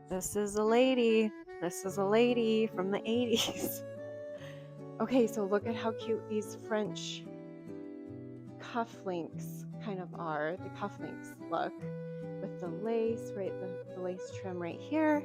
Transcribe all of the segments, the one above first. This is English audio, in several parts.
This is a lady. This is a lady from the 80s. Okay, so look at how cute these French cufflinks kind of are. The cufflinks look with the lace, right? The lace trim right here.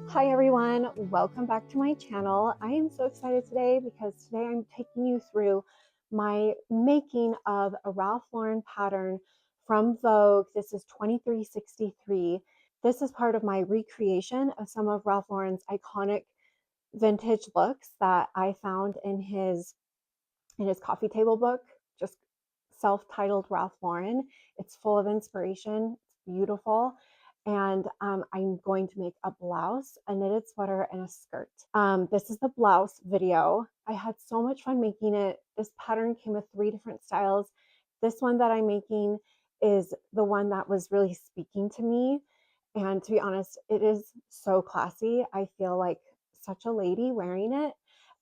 Hi everyone, welcome back to my channel. I am so excited today because today I'm taking you through my making of a Ralph Lauren pattern from Vogue. This is 2363. This is part of my recreation of some of Ralph Lauren's iconic vintage looks that I found in his coffee table book, just self-titled Ralph Lauren. It's full of inspiration. It's beautiful. And I'm going to make a blouse, a knitted sweater, and a skirt. This is the blouse video. I had so much fun making it. This pattern came with 3 different styles. This one that I'm making is the one that was really speaking to me. And to be honest, it is so classy. I feel like such a lady wearing it.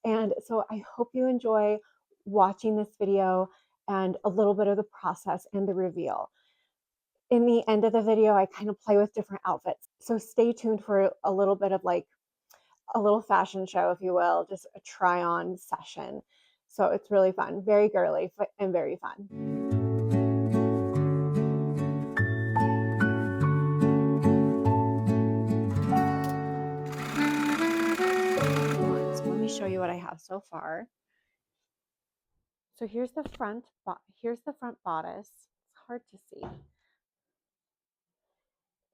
And so I hope you enjoy watching this video and a little bit of the process and the reveal. In the end of the video, I kind of play with different outfits. So stay tuned for a little bit of like a little fashion show, if you will, just a try on session. So it's really fun, very girly and very fun. So let me show you what I have so far. So here's the front bodice. It's hard to see.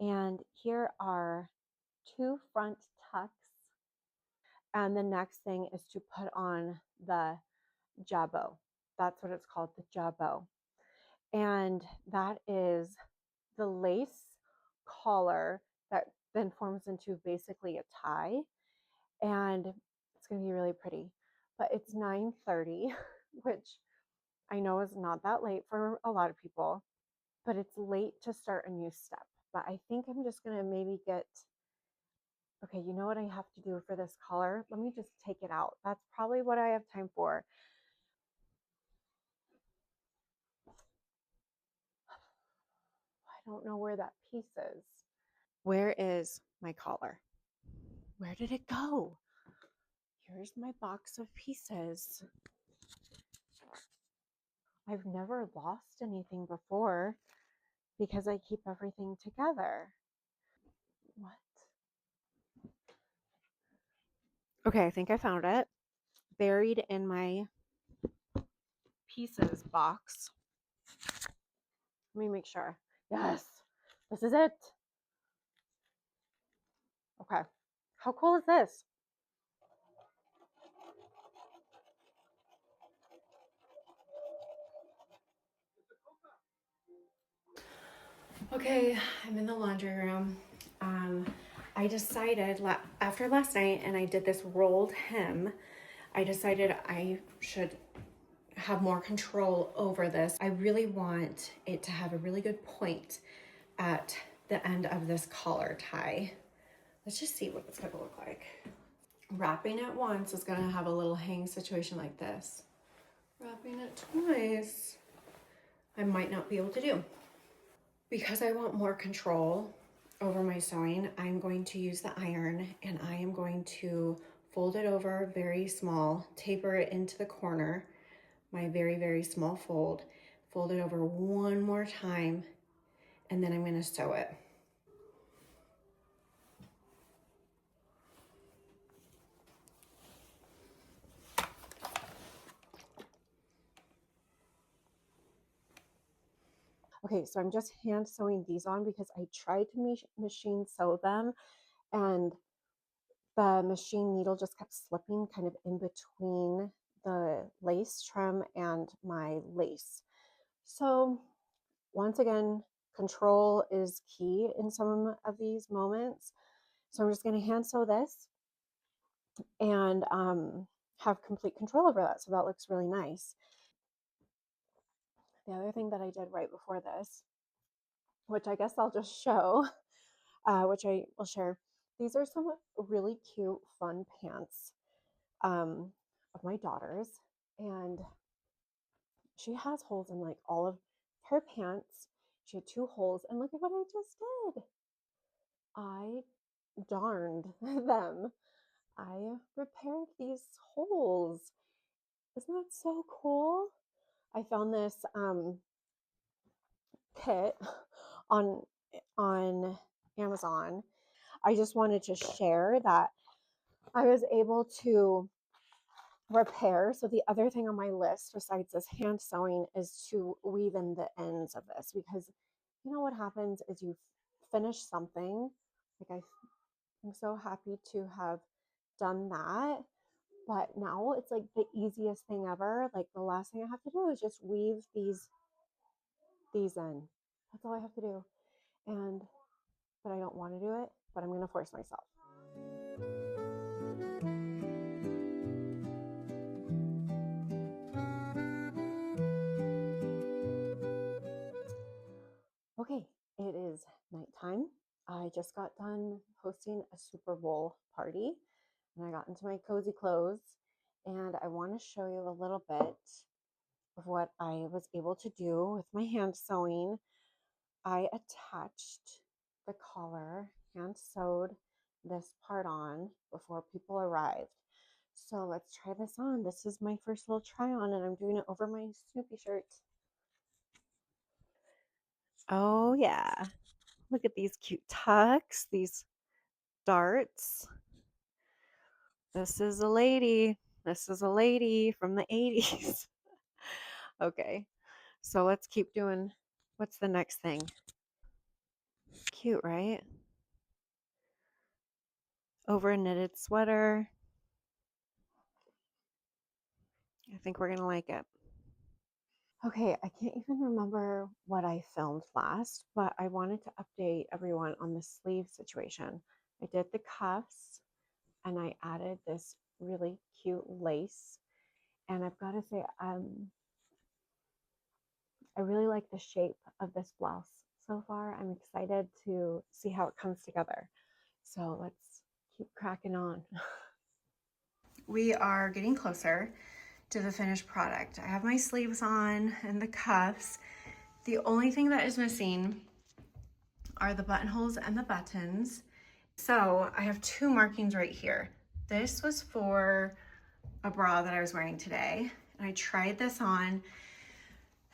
And here are 2 front tucks. And the next thing is to put on the jabot. That's what it's called, the jabot. And that is the lace collar that then forms into basically a tie. And it's going to be really pretty. But it's 9:30, which I know is not that late for a lot of people, but it's late to start a new step. But I think I'm just going to maybe get, okay, you know what I have to do for this collar? Let me just take it out. That's probably what I have time for. I don't know where that piece is. Where is my collar? Where did it go? Here's my box of pieces. I've never lost anything before because I keep everything together. What? Okay, I think I found it. Buried in my pieces box. Let me make sure. Yes, this is it. Okay. How cool is this? Okay, I'm in the laundry room. I decided after last night and I did this rolled hem, I decided I should have more control over this. I really want it to have a really good point at the end of this collar tie. Let's just see what it's gonna look like. Wrapping it once is gonna have a little hang situation like this. Wrapping it twice, I might not be able to do. Because I want more control over my sewing, I'm going to use the iron and I am going to fold it over very small, taper it into the corner, my very, very small fold it over one more time, and then I'm going to sew it. Okay, so I'm just hand sewing these on because I tried to machine sew them and the machine needle just kept slipping kind of in between the lace trim and my lace. So once again, control is key in some of these moments. So I'm just going to hand sew this and have complete control over that. So that looks really nice. The other thing that I did right before this, which I guess I'll just show, which I will share. These are some really cute, fun pants of my daughter's. And she has holes in like all of her pants. She had 2 holes. And look at what I just did. I darned them. I repaired these holes. Isn't that so cool? I found this kit on on Amazon. I just wanted to share that I was able to repair. So the other thing on my list besides this hand sewing is to weave in the ends of this, because you know what happens is you finish something. Like I'm so happy to have done that. But now it's like the easiest thing ever. Like the last thing I have to do is just weave these in. That's all I have to do. And but I don't want to do it, but I'm going to force myself. Okay, it is nighttime. I just got done hosting a Super Bowl party and I got into my cozy clothes, and I want to show you a little bit of what I was able to do with my hand sewing. I attached the collar, hand sewed this part on before people arrived. So let's try this on. This is my first little try on, and I'm doing it over my Snoopy shirt. Oh, yeah. Look at these cute tucks, these darts. This is a lady. This is a lady from the 80s. Okay, so let's keep doing. What's the next thing? Cute, right? Over a knitted sweater. I think we're going to like it. Okay, I can't even remember what I filmed last, but I wanted to update everyone on the sleeve situation. I did the cuffs and I added this really cute lace. And I've got to say, I really like the shape of this blouse so far. I'm excited to see how it comes together. So let's keep cracking on. We are getting closer to the finished product. I have my sleeves on and the cuffs. The only thing that is missing are the buttonholes and the buttons. So I have two markings right here. This was for a bra that I was wearing today, and I tried this on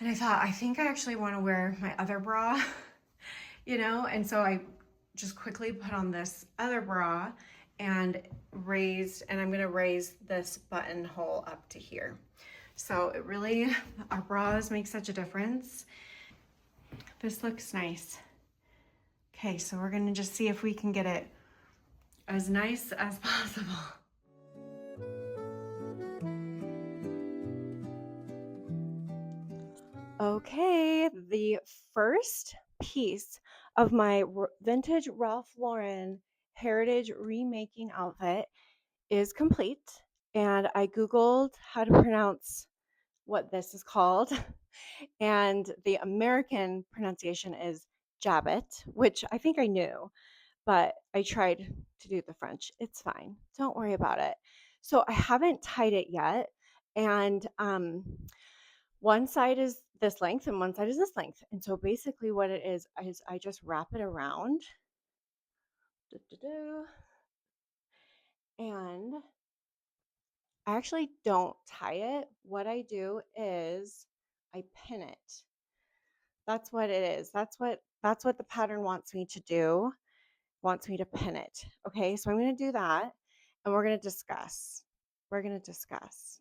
and I thought, I think I actually want to wear my other bra, you know? And so I just quickly put on this other bra and I'm gonna raise this buttonhole up to here. So it really, our bras make such a difference. This looks nice. Okay, so we're gonna just see if we can get it as nice as possible. Okay, the first piece of my vintage Ralph Lauren heritage remaking outfit is complete. And I Googled how to pronounce what this is called. And the American pronunciation is Jabot, which I think I knew, but I tried to do the French. It's fine. Don't worry about it. So I haven't tied it yet. And one side is this length and one side is this length. And so basically what it is I just wrap it around. And I actually don't tie it. What I do is I pin it. That's what it is. That's what the pattern wants me to do. Wants me to pin it. Okay, so I'm going to do that and we're going to discuss. We're going to discuss.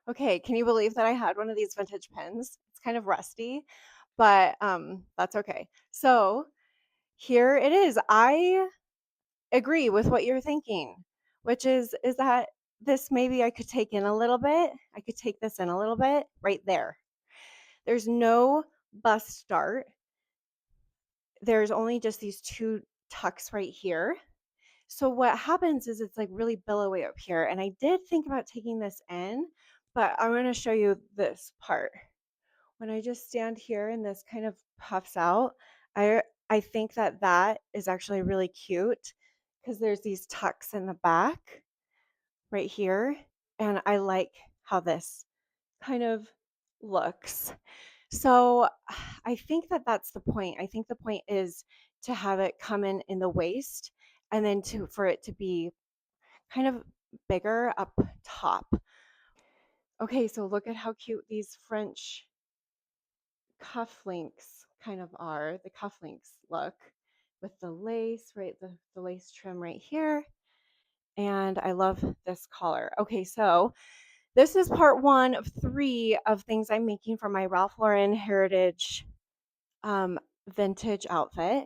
Okay, can you believe that I had one of these vintage pins? It's kind of rusty, but that's okay. So here it is. I agree with what you're thinking, which is that this maybe I could take in a little bit. I could take this in a little bit right there. There's no bust dart. There's only just these two tucks right here. So what happens is it's like really billowy up here. And I did think about taking this in, but I'm going to show you this part. When I just stand here and this kind of puffs out, I think that that is actually really cute because there's these tucks in the back right here. And I like how this kind of looks. So I think that that's the point. I think the point is to have it come in the waist and then for it to be kind of bigger up top. Okay, so look at how cute these French cufflinks kind of are. The cufflinks look with the lace, right? The lace trim right here. And I love this collar. Okay, so this is part one of 3 of things I'm making for my Ralph Lauren Heritage um, vintage outfit.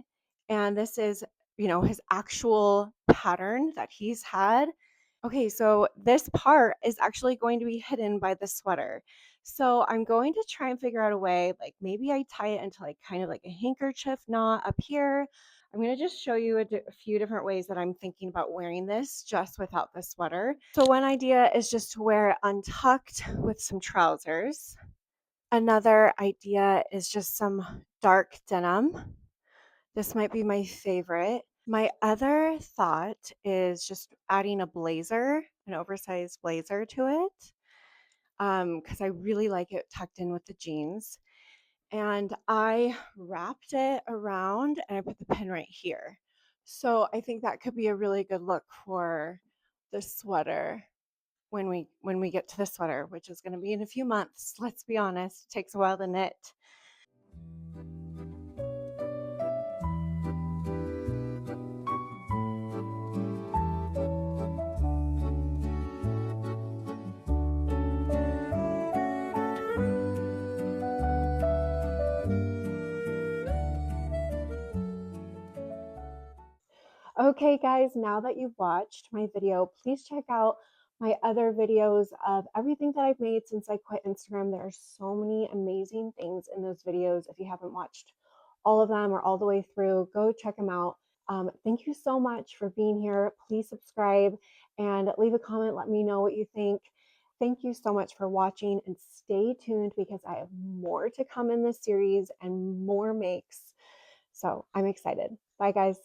And this is, his actual pattern that he's had. Okay, so this part is actually going to be hidden by the sweater. So I'm going to try and figure out a way, like maybe I tie it into like kind of like a handkerchief knot up here. I'm going to just show you a few different ways that I'm thinking about wearing this just without the sweater. So one idea is just to wear it untucked with some trousers. Another idea is just some dark denim. This might be my favorite. My other thought is just adding a blazer, an oversized blazer to it, because I really like it tucked in with the jeans. And I wrapped it around and I put the pin right here. So I think that could be a really good look for the sweater when we get to the sweater, which is going to be in a few months. Let's be honest, it takes a while to knit. Okay, guys, now that you've watched my video, please check out my other videos of everything that I've made since I quit Instagram. There are so many amazing things in those videos. If you haven't watched all of them or all the way through, go check them out. Thank you so much for being here. Please subscribe and leave a comment. Let me know what you think. Thank you so much for watching and stay tuned because I have more to come in this series and more makes. So I'm excited. Bye, guys.